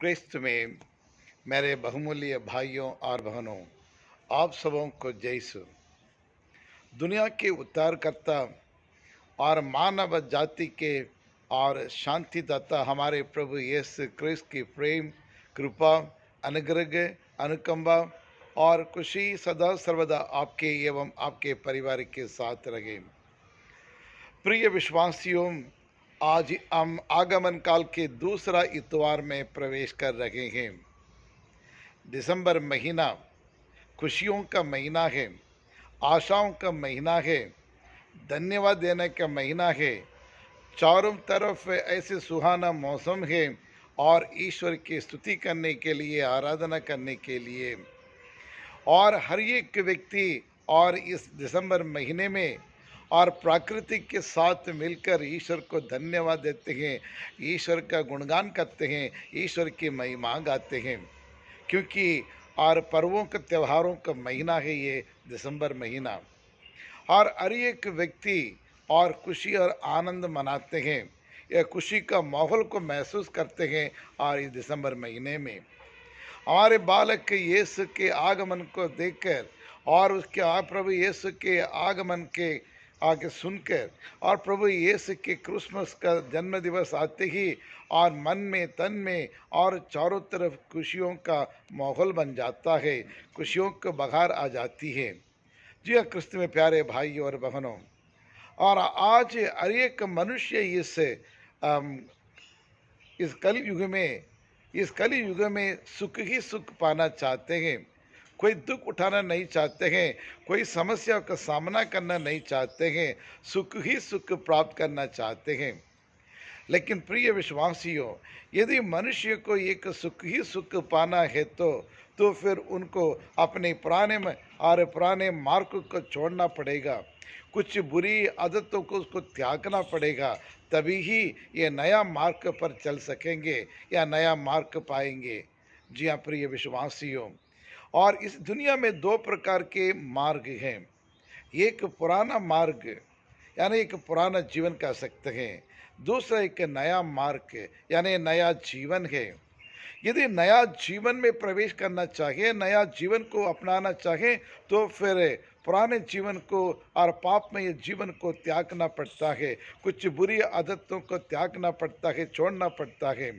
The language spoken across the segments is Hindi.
क्रिस्त में मेरे बहुमूल्य भाइयों और बहनों, आप सबों को जय यीशु। दुनिया के उद्धारकर्ता और मानव जाति के और शांतिदाता हमारे प्रभु यीशु क्रिस्त की प्रेम, कृपा, अनुग्रह, अनुकंपा और खुशी सदा सर्वदा आपके एवं आपके परिवार के साथ रहे। प्रिय विश्वासियों, आज हम आगमन काल के दूसरा इतवार में प्रवेश कर रहे हैं। दिसंबर महीना खुशियों का महीना है, आशाओं का महीना है, धन्यवाद देने का महीना है। चारों तरफ ऐसे सुहाना मौसम है और ईश्वर की स्तुति करने के लिए, आराधना करने के लिए। और हर एक व्यक्ति और इस दिसंबर महीने में और प्राकृतिक के साथ मिलकर ईश्वर को धन्यवाद देते हैं, ईश्वर का गुणगान करते हैं, ईश्वर की महिमा गाते हैं, क्योंकि और पर्वों के त्योहारों का महीना है ये दिसंबर महीना। और हर एक व्यक्ति और खुशी और आनंद मनाते हैं, यह खुशी का माहौल को महसूस करते हैं। और इस दिसंबर महीने में हमारे बालक यीशु के आगमन को देखकर और उसके प्रभु यीशु के आगमन के आगे सुनकर और प्रभु यीशु के क्रिसमस का जन्म दिवस आते ही और मन में तन में और चारों तरफ खुशियों का माहौल बन जाता है, खुशियों को बहार आ जाती है। जी हाँ, क्रिस्त में प्यारे भाइयों और बहनों, और आज हर एक मनुष्य अम, इस कली युग में सुख ही सुख पाना चाहते हैं। कोई दुख उठाना नहीं चाहते हैं, कोई समस्या का सामना करना नहीं चाहते हैं, सुख ही सुख प्राप्त करना चाहते हैं। लेकिन प्रिय विश्वासियों, यदि मनुष्य को एक सुख ही सुख पाना है तो फिर उनको अपने पुराने मार्ग को छोड़ना पड़ेगा, कुछ बुरी आदतों को उसको त्यागना पड़ेगा, तभी ही ये नया मार्ग पर चल सकेंगे या नया मार्ग पाएंगे। जी हाँ प्रिय विश्वासियों, और इस दुनिया में दो प्रकार के मार्ग हैं। एक पुराना मार्ग यानी एक पुराना जीवन कह सकते हैं, दूसरा एक नया मार्ग यानी नया जीवन है। यदि नया जीवन में प्रवेश करना चाहे, नया जीवन को अपनाना चाहे, तो फिर पुराने जीवन को और पापमय जीवन को त्यागना पड़ता है, कुछ बुरी आदतों को त्यागना पड़ता है, छोड़ना पड़ता है।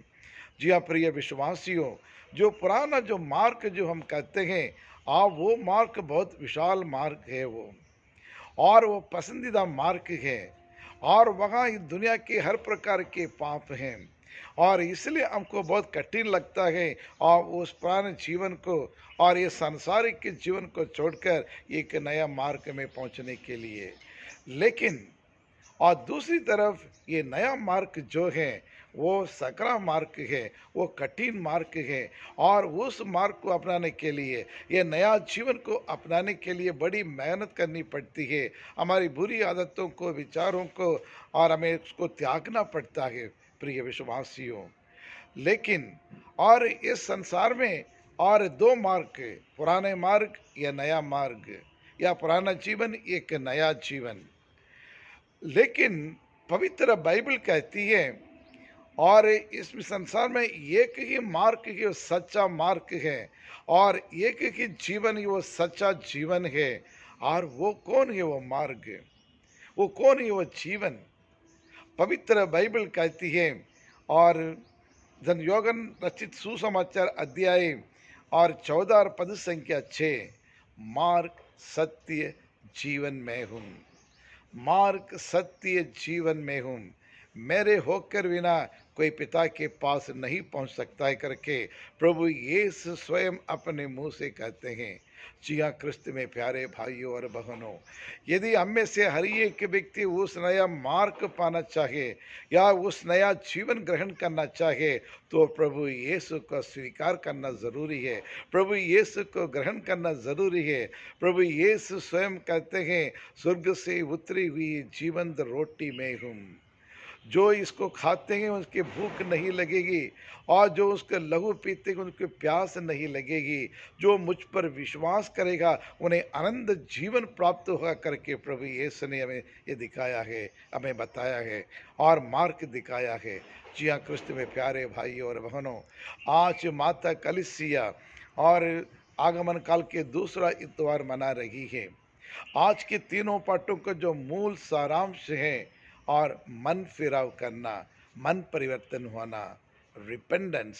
जी हाँ प्रिय विश्वासियों, जो पुराना जो मार्ग जो हम कहते हैं, वो मार्ग बहुत विशाल मार्ग है वो, और वो पसंदीदा मार्ग है। और वहाँ इस दुनिया के हर प्रकार के पाप हैं, और इसलिए हमको बहुत कठिन लगता है और उस पुराने जीवन को और ये सांसारिक के जीवन को छोड़कर एक नया मार्ग में पहुंचने के लिए। लेकिन और दूसरी तरफ ये नया मार्ग जो है वो सकरा मार्ग है, वो कठिन मार्ग है, और उस मार्ग को अपनाने के लिए, ये नया जीवन को अपनाने के लिए बड़ी मेहनत करनी पड़ती है। हमारी बुरी आदतों को, विचारों को और हमें उसको त्यागना पड़ता है प्रिय विश्वासियों। लेकिन और इस संसार में और दो मार्ग, पुराने मार्ग या नया मार्ग, या पुराना जीवन एक नया जीवन। लेकिन पवित्र बाइबल कहती है, और इस संसार में एक ही मार्ग ही वो सच्चा मार्ग है, और एक ही जीवन ही वो सच्चा जीवन है। और वो कौन है वो मार्ग, वो कौन है वो जीवन? पवित्र बाइबल कहती है, और धनयोगन रचित सुसमाचार अध्याय और 14 और पद संख्या 6, मार्ग सत्य जीवन में हूँ, मार्ग सत्य जीवन में हूँ, मेरे होकर बिना कोई पिता के पास नहीं पहुंच सकता है करके प्रभु यीशु स्वयं अपने मुंह से कहते हैं। जी हाँ क्रिस्त में प्यारे भाइयों और बहनों, यदि हम में से हर एक व्यक्ति उस नया मार्ग पाना चाहे या उस नया जीवन ग्रहण करना चाहे, तो प्रभु यीशु को स्वीकार करना ज़रूरी है, प्रभु यीशु को ग्रहण करना ज़रूरी है। प्रभु यीशु स्वयं कहते हैं, स्वर्ग से उतरी हुई जीवंत रोटी में हूँ, जो इसको खाते हैं उसकी भूख नहीं लगेगी, और जो उसका लहू पीते हैं उनकी प्यास नहीं लगेगी। जो मुझ पर विश्वास करेगा उन्हें अनंत जीवन प्राप्त होगा करके प्रभु यीशु ने हमें ये दिखाया है, हमें बताया है और मार्ग दिखाया है। जी हाँ, क्रिस्त में प्यारे भाइयों और बहनों, आज माता कलीसिया और आगमन काल के दूसरा इतवार मना रही है। आज के तीनों पाठों का जो मूल सारांश है, और मन फिराव करना, मन परिवर्तन होना, रिपेंडेंस।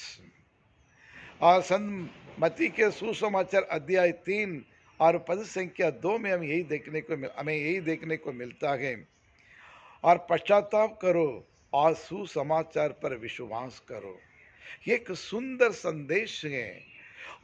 और संत मती के सुसमाचार अध्याय 3 और पद संख्या 2 में हमें यही देखने को मिलता है। और पश्चाताप करो और सुसमाचार पर विश्वास करो। ये एक सुंदर संदेश है,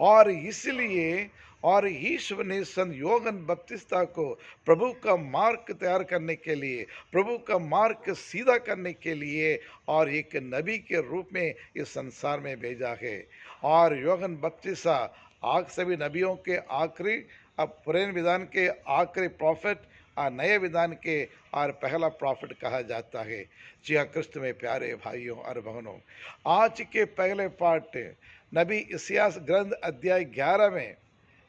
और इसलिए और ईश्वर ने संत योहन बपतिस्ता को प्रभु का मार्ग तैयार करने के लिए, प्रभु का मार्ग सीधा करने के लिए और एक नबी के रूप में इस संसार में भेजा है। और योहन बपतिस्ता आग सभी नबियों के आखिरी, अब पुराने विधान के आखिरी प्रॉफिट और नए विधान के और पहला प्रॉफिट कहा जाता है। जी हाँ, क्रिस्त में प्यारे भाइयों और बहनों, आज के पहले पाठ नबी इसियास ग्रंथ अध्याय 11 में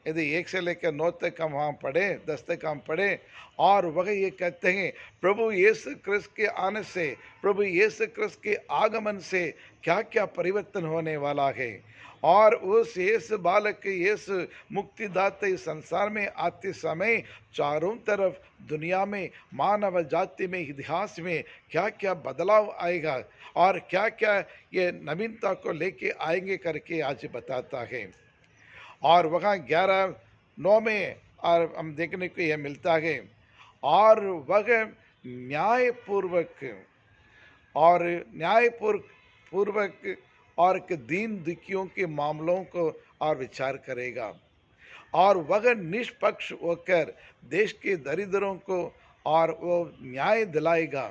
यदि 1 से लेकर 9 तक हम वहाँ पढ़े, 10 तक हम पढ़े, और वह ये कहते हैं प्रभु यीशु क्रिस्त के आने से, प्रभु यीशु क्रिस्त के आगमन से क्या क्या परिवर्तन होने वाला है। और उस यीशु बालक यीशु मुक्तिदाता इस संसार में आते समय चारों तरफ दुनिया में, मानव जाति में, इतिहास में क्या क्या बदलाव आएगा और क्या क्या ये नवीनता को लेके आएंगे करके आज बताता है। और वहाँ 11:9 में और हम देखने को यह मिलता है, और वह न्यायपूर्वक और दीन दुखियों के मामलों को और विचार करेगा, और वह निष्पक्ष होकर देश के दरिद्रों को और वो न्याय दिलाएगा।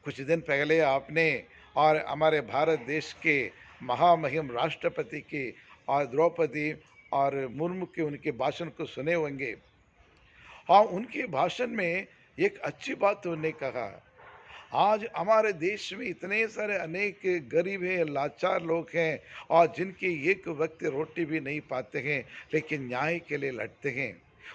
कुछ दिन पहले आपने और हमारे भारत देश के महामहिम राष्ट्रपति की और द्रौपदी और मुर्मू के उनके भाषण को सुने होंगे। हाँ, उनके भाषण में एक अच्छी बात उन्होंने कहा, आज हमारे देश में इतने सारे अनेक गरीब हैं, लाचार लोग हैं, और जिनके एक वक्त रोटी भी नहीं पाते हैं, लेकिन न्याय के लिए लड़ते हैं।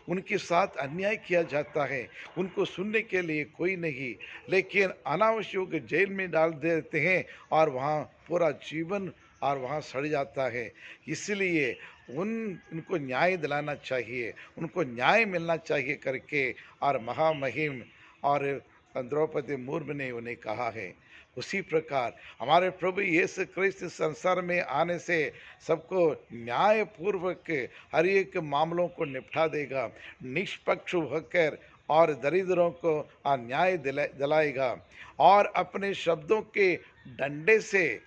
उनके साथ अन्याय किया जाता है, उनको सुनने के लिए कोई नहीं, लेकिन अनावश्यक जेल में डाल देते हैं और वहाँ पूरा जीवन और वहाँ सड़ जाता है। इसलिए उनको न्याय दिलाना चाहिए, उनको न्याय मिलना चाहिए करके और महामहिम और द्रौपदी मुर्मू ने उन्हें कहा है। उसी प्रकार हमारे प्रभु यीशु क्रिस्त संसार में आने से सबको न्याय पूर्वक हर एक मामलों को निपटा देगा, निष्पक्ष होकर और दरिद्रों को न्याय दिलाएगा, और अपने शब्दों के डंडे से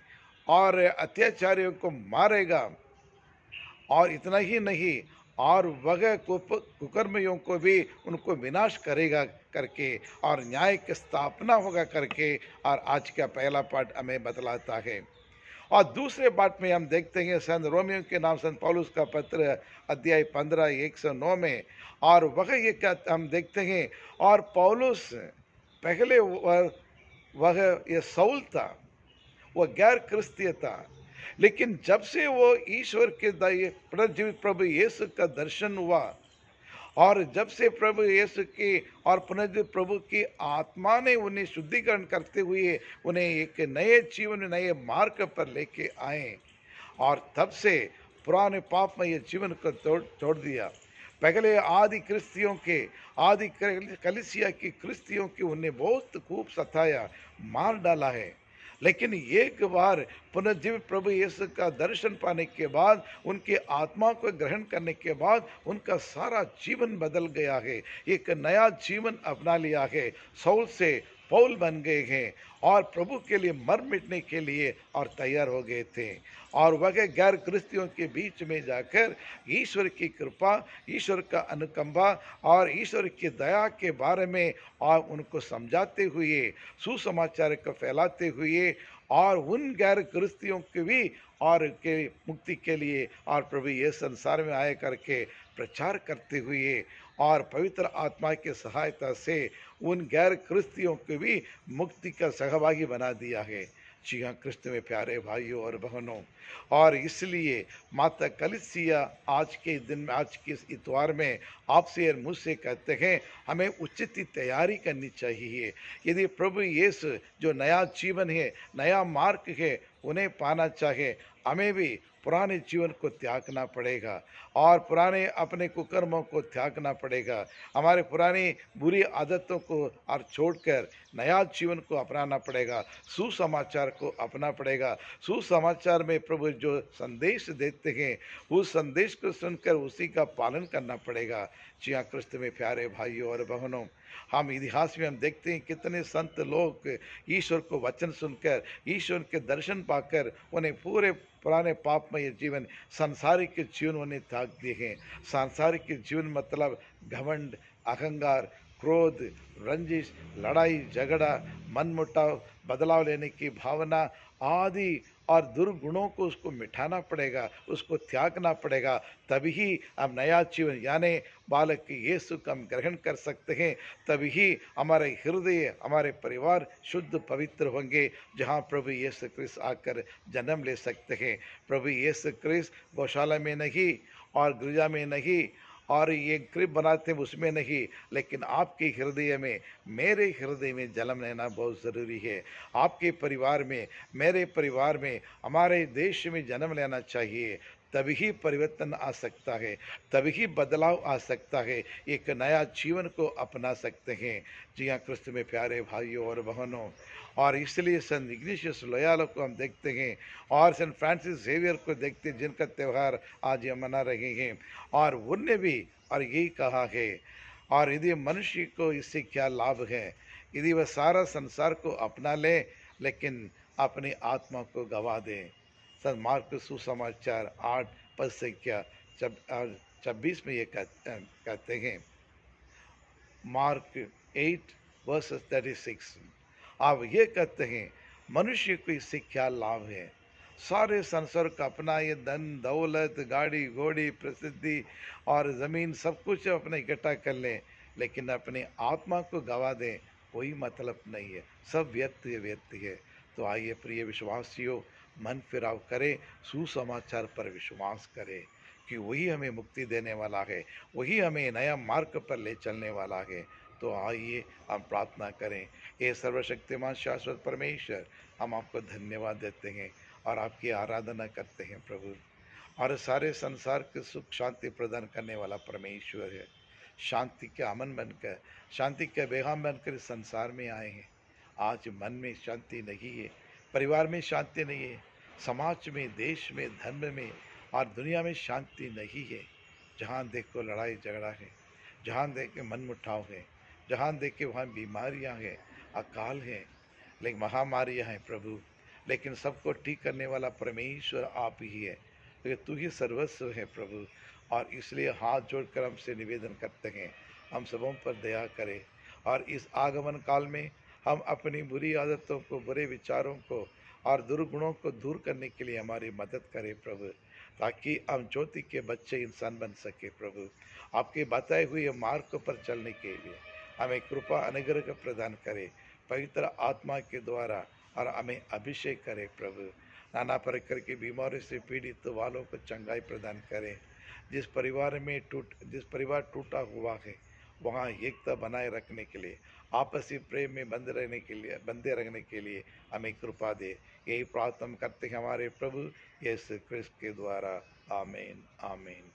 और अत्याचारियों को मारेगा। और इतना ही नहीं, और वह कुकर्मियों को भी उनको विनाश करेगा करके, और न्याय की स्थापना होगा करके, और आज का पहला पाठ हमें बतलाता है। और दूसरे पाठ में हम देखते हैं संत रोमियो के नाम संत पौलुस का पत्र अध्याय 15 109 में, और वह ये हम देखते हैं, और पौलुस पहले वह ये सौल था, वह गैर क्रिस्तीय था, लेकिन जब से वो ईश्वर के पुनर्जीवित प्रभु यीशु का दर्शन हुआ, और जब से प्रभु यीशु की और पुनर्जीवित प्रभु की आत्मा ने उन्हें शुद्धिकरण करते हुए उन्हें एक नए जीवन, नए मार्ग पर लेके आए, और तब से पुराने पापमय जीवन को तोड़ दिया। पहले आदि कलीसिया की क्रिस्तियों की उन्हें बहुत खूब सताया, मार डाला है, लेकिन एक बार पुनर्जीवित प्रभु यीशु का दर्शन पाने के बाद, उनके आत्मा को ग्रहण करने के बाद उनका सारा जीवन बदल गया है, एक नया जीवन अपना लिया है, सौल से पौल बन गए हैं, और प्रभु के लिए मर मिटने के लिए और तैयार हो गए थे। और वह गैर क्रिस्तियों के बीच में जाकर ईश्वर की कृपा, ईश्वर का अनुकंपा और ईश्वर की दया के बारे में और उनको समझाते हुए, सुसमाचार को फैलाते हुए, और उन गैर क्रिस्तियों के भी और के मुक्ति के लिए और प्रभु ये संसार में आए करके प्रचार करते हुए, और पवित्र आत्मा की सहायता से उन गैर क्रस्तियों को भी मुक्ति का सहभागी बना दिया है। जी हाँ, क्रिस्त में प्यारे भाइयों और बहनों, और इसलिए माता कलीसिया आज के दिन में, आज के इस इतवार में आपसे और मुझसे कहते हैं हमें उचित ही तैयारी करनी चाहिए। यदि प्रभु यीशु जो नया जीवन है, नया मार्ग है, उन्हें पाना चाहे, हमें भी पुराने जीवन को त्यागना पड़ेगा और पुराने अपने कुकर्मों को त्यागना पड़ेगा। हमारे पुरानी बुरी आदतों को और छोड़कर नया जीवन को अपनाना पड़ेगा, सुसमाचार को अपना पड़ेगा। सुसमाचार में प्रभु जो संदेश देते हैं, उस संदेश को सुनकर उसी का पालन करना पड़ेगा। जी हाँ, क्रिस्त में प्यारे भाइयों और बहनों, हम इतिहास में हम देखते हैं कितने संत लोग ईश्वर को वचन सुनकर, ईश्वर के दर्शन पाकर उन्हें पूरे पुराने पापमय जीवन, सांसारिक जीवन उन्हें त्याग दिए हैं। सांसारिक जीवन मतलब घमंड, अहंकार, क्रोध, रंजिश, लड़ाई झगड़ा, मनमुटाव, बदलाव लेने की भावना आदि और दुर्गुणों को उसको मिटाना पड़ेगा, उसको त्यागना पड़ेगा। तभी हम नया जीवन यानी बालक यीशु को हम ग्रहण कर सकते हैं। तभी हमारे हृदय, हमारे परिवार शुद्ध पवित्र होंगे, जहाँ प्रभु यीशु क्रिस्त आकर जन्म ले सकते हैं। प्रभु यीशु क्रिस्त गौशाला में नहीं और गिरजा में नहीं और ये क्रिब बनाते हैं उसमें नहीं, लेकिन आपके हृदय में, मेरे हृदय में जन्म लेना बहुत ज़रूरी है। आपके परिवार में, मेरे परिवार में, हमारे देश में जन्म लेना चाहिए। तभी परिवर्तन आ सकता है, तभी बदलाव आ सकता है, एक नया जीवन को अपना सकते हैं। जी हाँ, क्रिस्त में प्यारे भाइयों और बहनों, और इसलिए संत इग्नाशियस लोयाला को हम देखते हैं और सेंट फ्रांसिस जेवियर को देखते हैं, जिनका त्यौहार आज हम मना रहे हैं। और उनने भी और यही कहा है, और यदि मनुष्य को इससे क्या लाभ है, यदि वह सारा संसार को अपना ले लेकिन अपनी आत्मा को गवा दे। संत मार्क सुसमाचार 8 पद से क्या 26 में ये कहते हैं। Mark 8 versus 36। आप ये कहते हैं मनुष्य को इससे क्या लाभ है, सारे संसार का अपना ये धन दौलत, गाड़ी घोड़ी, प्रसिद्धि और ज़मीन सब कुछ अपने इकट्ठा कर लें, लेकिन अपने आत्मा को गवा दें, कोई मतलब नहीं है, सब व्यर्थ व्यर्थ है। तो आइए प्रिय विश्वासियों, मन फिराव करें, सुसमाचार पर विश्वास करें कि वही हमें मुक्ति देने वाला है, वही हमें नया मार्ग पर ले चलने वाला है। तो आइए हम प्रार्थना करें। हे सर्वशक्तिमान शाश्वत परमेश्वर, हम आपको धन्यवाद देते हैं और आपकी आराधना करते हैं प्रभु। और सारे संसार के सुख शांति प्रदान करने वाला परमेश्वर है। शांति के अमन बनकर, शांति के पैगाम बनकर इस संसार में आए हैं। आज मन में शांति नहीं है, परिवार में शांति नहीं है, समाज में, देश में, धर्म में और दुनिया में शांति नहीं है। जहाँ देखो लड़ाई झगड़ा है, जहाँ देखे मनमुटाव है, जहाँ देखे वहाँ बीमारियाँ हैं, अकाल है, लेकिन महामारियाँ हैं प्रभु। लेकिन सबको ठीक करने वाला परमेश्वर आप ही है, क्योंकि तू ही सर्वस्व है प्रभु। और इसलिए हाथ जोड़कर हमसे निवेदन करते हैं, हम सबों पर दया करें और इस आगमन काल में हम अपनी बुरी आदतों को, बुरे विचारों को और दुर्गुणों को दूर करने के लिए हमारी मदद करें प्रभु, ताकि हम ज्योति के बच्चे इंसान बन सके प्रभु। आपके बताए हुए मार्ग पर चलने के लिए हमें कृपा अनुग्रह प्रदान करें पवित्र आत्मा के द्वारा, और हमें अभिषेक करें प्रभु। नाना प्रकार की बीमारी से पीड़ित वालों को चंगाई प्रदान करें। जिस परिवार टूटा हुआ है, वहाँ एकता बनाए रखने के लिए, आपसी प्रेम में बंधे रहने के लिए हमें कृपा दे। यही प्रार्थना करते हैं हमारे प्रभु यीशु क्रिस्त के द्वारा। आमीन आमीन।